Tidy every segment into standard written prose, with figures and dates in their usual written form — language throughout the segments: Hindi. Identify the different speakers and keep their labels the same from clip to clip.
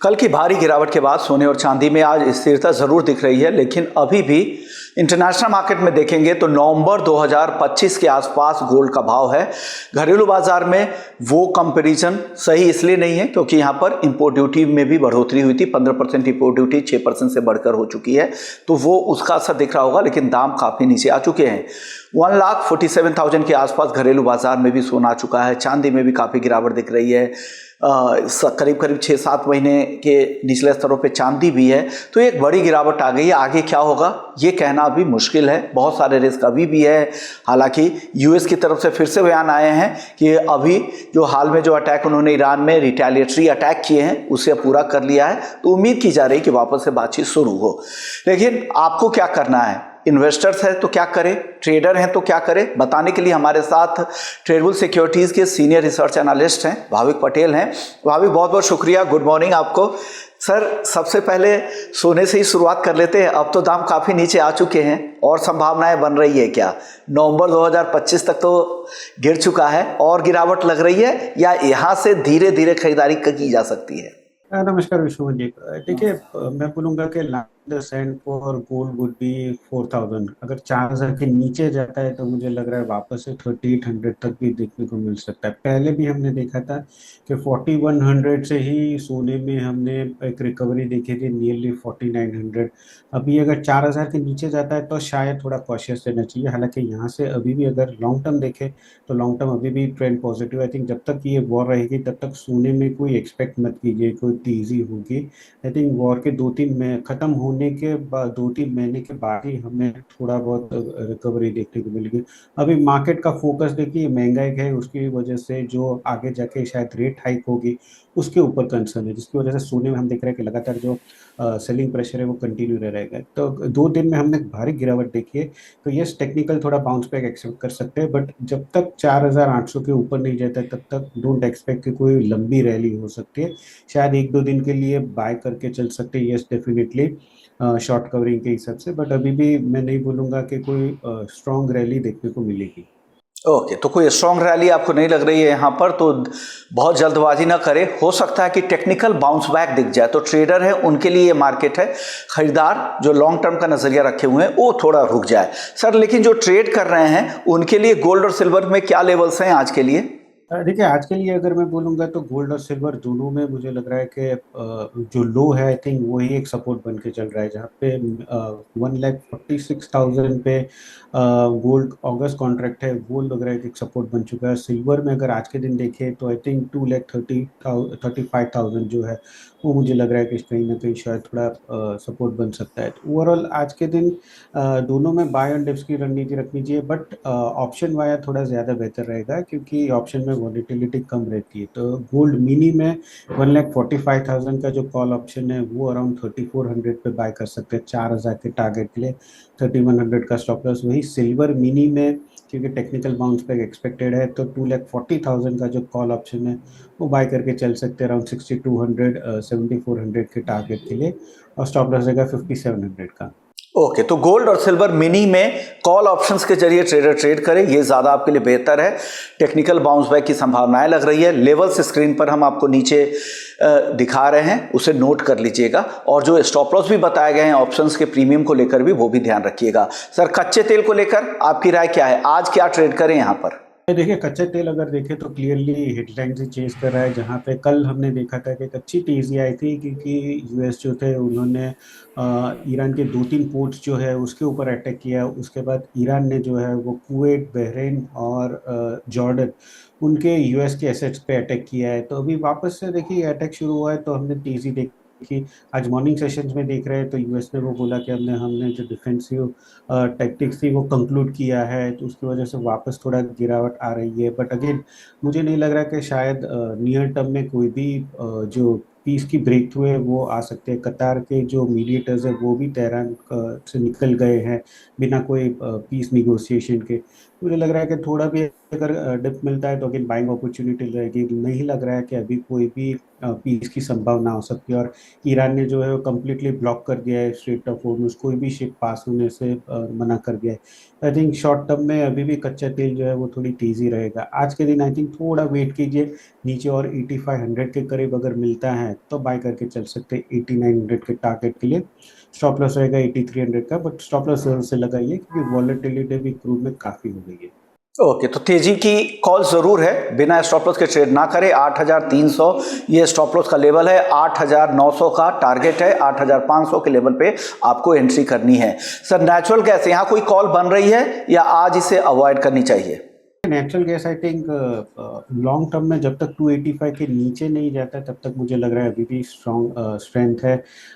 Speaker 1: कल की भारी गिरावट के बाद सोने और चांदी में आज स्थिरता जरूर दिख रही है, लेकिन अभी भी इंटरनेशनल मार्केट में देखेंगे तो नवंबर 2025 के आसपास गोल्ड का भाव है। घरेलू बाजार में वो कंपैरिजन सही इसलिए नहीं है क्योंकि यहाँ पर इंपोर्ट ड्यूटी में भी बढ़ोतरी हुई थी। 15% इंपोर्ट ड्यूटी 6% से बढ़कर हो चुकी है, तो वो उसका असर दिख रहा होगा, लेकिन दाम काफ़ी नीचे आ चुके हैं। 1,47,000 के आसपास घरेलू बाजार में भी सोना आ चुका है। चांदी में भी काफ़ी गिरावट दिख रही है। करीब करीब 6-7 महीने के निचले स्तरों पे चांदी भी है, तो एक बड़ी गिरावट आ गई है। आगे क्या होगा ये कहना अभी मुश्किल है, बहुत सारे रिस्क अभी भी है। हालांकि यूएस की तरफ से फिर से बयान आए हैं कि अभी जो हाल में जो अटैक उन्होंने ईरान में रिटेलिएटरी अटैक किए हैं उसे पूरा कर लिया है, तो उम्मीद की जा रही है कि वापस से बातचीत शुरू हो। लेकिन आपको क्या करना है? इन्वेस्टर्स है तो क्या करें, ट्रेडर हैं तो क्या करें, बताने के लिए हमारे साथ ट्रेडबुल सिक्योरिटीज़ के सीनियर रिसर्च एनालिस्ट हैं भाविक पटेल हैं। भाविक, बहुत बहुत शुक्रिया, गुड मॉर्निंग आपको। सर, सबसे पहले सोने से ही शुरुआत कर लेते हैं। अब तो दाम काफ़ी नीचे आ चुके हैं और संभावनाएं बन रही है क्या? नवंबर 2025 तक तो गिर चुका है, और गिरावट लग रही है या यहाँ से धीरे धीरे खरीदारी की जा सकती है?
Speaker 2: नमस्कार विश्वनाथ जी। देखिए, मैं बोलूंगा कि the send for gold would be 4,000। अगर 4,000 के नीचे जाता है तो मुझे लग रहा है वापस से 3,800 तक भी देखने को मिल सकता है। पहले भी हमने देखा था कि 4,100 से ही सोने में हमने एक रिकवरी देखी थी, नियरली 4,900। अभी अगर 4,000 के नीचे जाता है तो शायद थोड़ा कॉशियस रहना चाहिए। हालांकि यहाँ से अभी भी अगर लॉन्ग टर्म देखें तो लॉन्ग टर्म अभी भी ट्रेंड पॉजिटिव। आई थिंक जब तक ये वॉर रहेगी तब तक सोने में कोई एक्सपेक्ट मत कीजिए कोई तेजी होगी। आई थिंक वॉर के 2-3 महीने खत्म होने के बाद, 2-3 महीने के बाद ही हमें थोड़ा बहुत रिकवरी देखने को मिलेगी। अभी मार्केट का फोकस देखिए, महंगाई है, उसकी वजह से जो आगे जाके शायद रेट हाइक होगी उसके ऊपर कंसर्न है, जिसकी वजह से सोने में हम देख रहे हैं कि लगातार जो सेलिंग प्रेशर है वो कंटिन्यू रह रहेगा। तो 2 दिन में हमने भारी गिरावट देखी है, तो यस टेक्निकल थोड़ा बाउंस बैक एक्सेप्ट कर सकते हैं, बट जब तक 4,800 के ऊपर नहीं जाता तब तक डोंट एक्सपेक्ट कि कोई लंबी रैली हो सकती है। शायद 1-2 दिन के लिए बाय करके चल सकते हैं, यस डेफिनेटली शॉर्ट कवरिंग के हिसाब से, बट अभी भी मैं नहीं बोलूंगा कि कोई स्ट्रॉन्ग रैली देखने को मिलेगी।
Speaker 1: ओके, तो कोई स्ट्रॉन्ग रैली आपको नहीं लग रही है यहाँ पर, तो बहुत जल्दबाजी ना करें। हो सकता है कि टेक्निकल बाउंस बैक दिख जाए, तो ट्रेडर है उनके लिए ये मार्केट है। खरीदार जो लॉन्ग टर्म का नजरिया रखे हुए हैं वो थोड़ा रुक जाए। सर, लेकिन जो ट्रेड कर रहे हैं उनके लिए गोल्ड और सिल्वर में क्या लेवल्स हैं आज के लिए?
Speaker 2: देखिए, आज के लिए अगर मैं बोलूंगा तो गोल्ड और सिल्वर दोनों में मुझे लग रहा है कि जो लो है आई थिंक वही एक सपोर्ट बन के चल रहा है, जहाँ पे 1,46,000 पे गोल्ड अगस्त कॉन्ट्रैक्ट है, वो लग रहा है कि एक सपोर्ट बन चुका है। सिल्वर में अगर आज के दिन देखें तो आई थिंक 2,35,000 जो है वो मुझे लग रहा है कि कहीं ना कहीं शायद थोड़ा सपोर्ट बन सकता है। तो ओवरऑल आज के दिन दोनों में बाय एंड डिप्स की रणनीति रखनी चाहिए, बट ऑप्शन वाया थोड़ा ज़्यादा बेहतर रहेगा क्योंकि ऑप्शन में वॉलेटिलिटी कम रहती है। तो गोल्ड मिनी में 1,45,000 का जो कॉल ऑप्शन है वो अराउंड 3,400 पे बाय कर सकते हैं 4,000 के टारगेट के लिए। 3,100 का स्टॉप लॉस। वही सिल्वर मिनी में क्योंकि टेक्निकल बाउंस बैक एक्सपेक्टेड है तो 2,40,000 का जो कॉल ऑप्शन है वो बाय करके चल सकते हैं अराउंड 6,200 7,400 के टारगेट के लिए, और स्टॉप लॉस रहेगा 5,700 का।
Speaker 1: ओके, तो गोल्ड और सिल्वर मिनी में कॉल ऑप्शंस के जरिए ट्रेडर ट्रेड करें, ये ज़्यादा आपके लिए बेहतर है। टेक्निकल बाउंस बैक की संभावनाएं लग रही है। लेवल्स स्क्रीन पर हम आपको नीचे दिखा रहे हैं, उसे नोट कर लीजिएगा। और जो स्टॉप लॉस भी बताए गए हैं ऑप्शंस के प्रीमियम को लेकर भी, वो भी ध्यान रखिएगा। सर, कच्चे तेल को लेकर आपकी राय क्या है? आज क्या ट्रेड करें यहाँ पर?
Speaker 2: देखिए, कच्चा तेल अगर देखें तो क्लियरली हेडलाइन से चेज कर रहा है, जहाँ पे कल हमने देखा था कि एक अच्छी तेजी आई थी क्योंकि यूएस जो थे उन्होंने ईरान के 2-3 पोर्ट्स जो है उसके ऊपर अटैक किया। उसके बाद ईरान ने जो है वो कुवैत, बहरीन और जॉर्डन उनके यूएस के एसेट्स पे अटैक किया है। तो अभी वापस से देखिए अटैक शुरू हुआ है तो हमने तेजी देखी। आज मॉर्निंग सेशंस में देख रहे हैं तो यूएस ने वो बोला कि हमने हमने जो डिफेंसिव टैक्टिक्स थी वो कंक्लूड किया है, तो उसकी वजह से वापस थोड़ा गिरावट आ रही है। बट अगेन मुझे नहीं लग रहा कि शायद नियर टर्म में कोई भी जो पीस की ब्रेक थ्रू है वो आ सकते हैं। कतार के जो मीडिएटर्स है वो भी तेहरान से निकल गए हैं बिना कोई पीस निगोशिएशन के। मुझे लग रहा है कि थोड़ा भी अगर डिप मिलता है तो अगेन बाइंग अपॉर्चुनिटी रहेगी। नहीं लग रहा है कि अभी कोई भी पीस की संभावना हो सकती है, और ईरान ने जो है वो कम्प्लीटली ब्लॉक कर दिया है स्ट्रेट ऑफ होर्मुज, कोई भी शिप पास होने से मना कर दिया है। आई थिंक शॉर्ट टर्म में अभी भी कच्चा तेल जो है वो थोड़ी तेजी रहेगा। आज के दिन आई थिंक थोड़ा वेट कीजिए, नीचे और 8500 के करीब अगर मिलता है तो बाय करके चल सकते हैं 8900 के टारगेट के लिए। स्टॉप लॉस रहेगा 8300 का, बट स्टॉप लॉस जरूर से लगाइए क्योंकि वॉलेटिलिटी भी क्रूड में काफ़ी हो गई है।
Speaker 1: ओके, तो तेजी की कॉल जरूर है, बिना स्टॉप लॉस के ट्रेड ना करें। 8300 ये स्टॉप लॉस का लेवल है, 8900 का टारगेट है, 8500 के लेवल पे आपको एंट्री करनी है। सर नेचुरल गैस यहाँ कोई कॉल बन रही है या आज इसे अवॉइड करनी चाहिए?
Speaker 2: Natural gas I think long term में जब तक 285 के नीचे नहीं जाता है तब तक मुझे लग रहा है अभी भी स्ट्रॉन्ग स्ट्रेंथ है।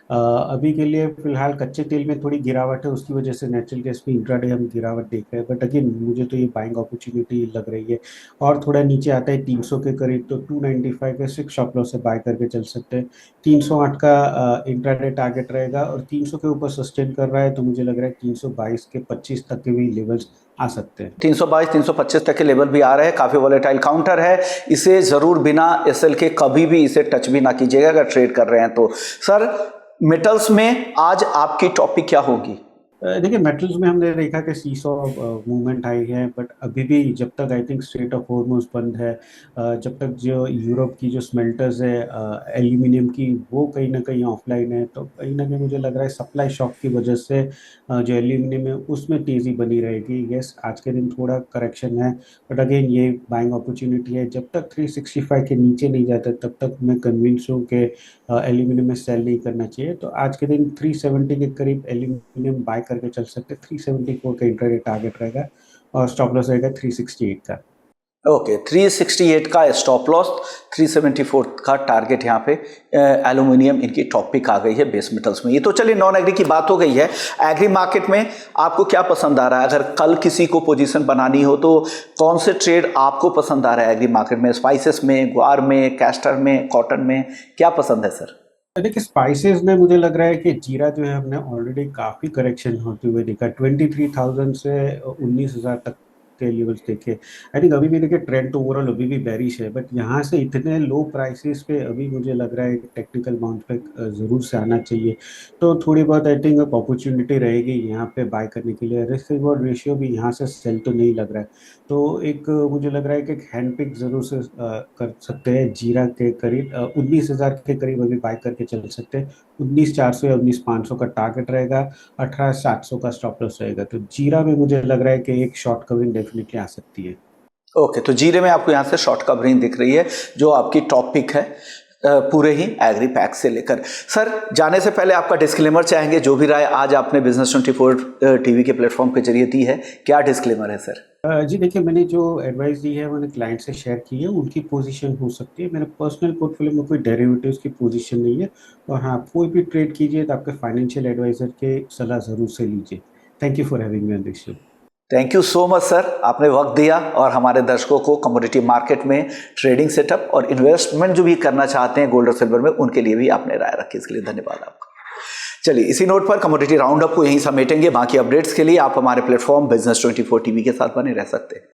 Speaker 2: अभी के लिए फिलहाल कच्चे तेल में थोड़ी गिरावट है, उसकी वजह से नेचुरल गैस में इंट्राडे हम गिरावट देख रहे हैं, बट अगेन मुझे तो ये बाइंग अपॉर्चुनिटी लग रही है। और थोड़ा नीचे आता है 300 के करीब तो 295 के 6 स्टॉप लॉस से बाय करके चल सकते हैं। 308 का इंट्राडे टारगेट रहेगा और 300 के ऊपर सस्टेन कर रहा है तो मुझे लग रहा है 322 के 25 तक के भी लेवल्स आ सकते हैं।
Speaker 1: 322 325 तक के लेवल भी आ रहे हैं, काफी वोलेटाइल काउंटर है, इसे जरूर बिना एसएल के कभी भी इसे टच भी ना कीजिएगा अगर ट्रेड कर रहे हैं तो। सर मेटल्स में आज आपकी टॉपिक क्या होगी?
Speaker 2: देखिए मेटल्स में हमने देखा कि सीसॉ मूवमेंट आई है, बट अभी भी जब तक I think straight of Hormuz बंद है, जब तक जो यूरोप की जो स्मेल्टर्स है एल्यूमिनियम की वो कहीं ना कहीं ऑफलाइन है, तो कहीं ना कहीं मुझे लग रहा है सप्लाई शॉक की वजह से जो एल्यूमिनियम है उसमें तेज़ी बनी रहेगी। यस आज के दिन थोड़ा करेक्शन है, बट अगेन ये बाइंग अपॉर्चुनिटी है। जब तक 365 के नीचे नहीं जाता तब तक मैं कन्विंस हूँ कि एल्यूमिनियम में सेल नहीं करना चाहिए। तो आज के दिन 370 के करीब एल्यूमिनियम बाय करके चल सकते हैं। 374 का इंट्राडे टारगेट रहेगा और स्टॉप लॉस रहेगा 368 का।
Speaker 1: ओके, 368 का स्टॉप लॉस, 374 का टारगेट यहाँ पे एल्यूमिनियम इनकी टॉपिक आ गई है बेस मेटल्स में। ये तो चलिए नॉन एग्री की बात हो गई है। एग्री मार्केट में आपको क्या पसंद आ रहा है? अगर कल किसी को पोजीशन बनानी हो तो कौन से ट्रेड आपको पसंद आ रहा है एग्री मार्केट में? स्पाइसेस में, ग्वार में, कैस्टर में, कॉटन में, क्या पसंद है सर?
Speaker 2: देखिए स्पाइसेस में मुझे लग रहा है कि जीरा जो है हमने ऑलरेडी काफ़ी करेक्शन होते हुए देखा। 23,000 से 19,000 तक के लेवल्स देखे। आई थिंक अभी भी देखिए ट्रेंड तो ओवरऑल अभी भी बेरिश है, बट यहाँ से इतने लो प्राइसेस पे अभी मुझे लग रहा है टेक्निकल बाउंस बैक ज़रूर से आना चाहिए। तो थोड़ी बहुत आई थिंक अपॉर्चुनिटी रहेगी यहाँ पे बाय करने के लिए। रिस्क रिवॉर्ड रेशियो भी यहाँ से सेल तो नहीं लग रहा है, तो एक मुझे लग रहा है कि एक हैंड पिक ज़रूर से कर सकते हैं। जीरा के करीब 19,000 के करीब अभी बाय करके चल सकते हैं। 19,400 या 19,500 का टारगेट रहेगा, 18,700 का स्टॉप लॉस रहेगा। तो जीरा में मुझे लग रहा है कि एक शॉर्ट कवरिंग डेफिनेटली आ सकती है।
Speaker 1: ओके, तो जीरे में आपको यहाँ से शॉर्ट कवरिंग दिख रही है जो आपकी टॉपिक है पूरे ही एग्री पैक से लेकर। सर जाने से पहले आपका डिस्क्लेमर चाहेंगे, जो भी राय आज आपने बिजनेस 24 टीवी के प्लेटफॉर्म के जरिए दी है, क्या डिस्क्लेमर है सर?
Speaker 2: जी देखिए मैंने जो एडवाइस दी है मैंने क्लाइंट से शेयर की है, उनकी पोजीशन हो सकती है। मेरे पर्सनल पोर्टफोलियो में कोई डेरिवेटिव्स की पोजीशन नहीं है। और हाँ, कोई भी ट्रेड कीजिए तो आपके फाइनेंशियल एडवाइजर के सलाह ज़रूर से लीजिए। Thank you for having me on this show.
Speaker 1: Thank you so much sir, आपने वक्त दिया और हमारे दर्शकों को कमोडिटी मार्केट में ट्रेडिंग सेटअप और इन्वेस्टमेंट जो भी करना चाहते हैं गोल्ड और सिल्वर में, उनके लिए भी आपने राय रखी, इसके लिए धन्यवाद आपका। चलिए इसी नोट पर कमोडिटी राउंड अप को यहीं समेटेंगे। बाकी अपडेट्स के लिए आप हमारे प्लेटफॉर्म बिजनेस 24 टीवी के साथ बने रह सकते हैं।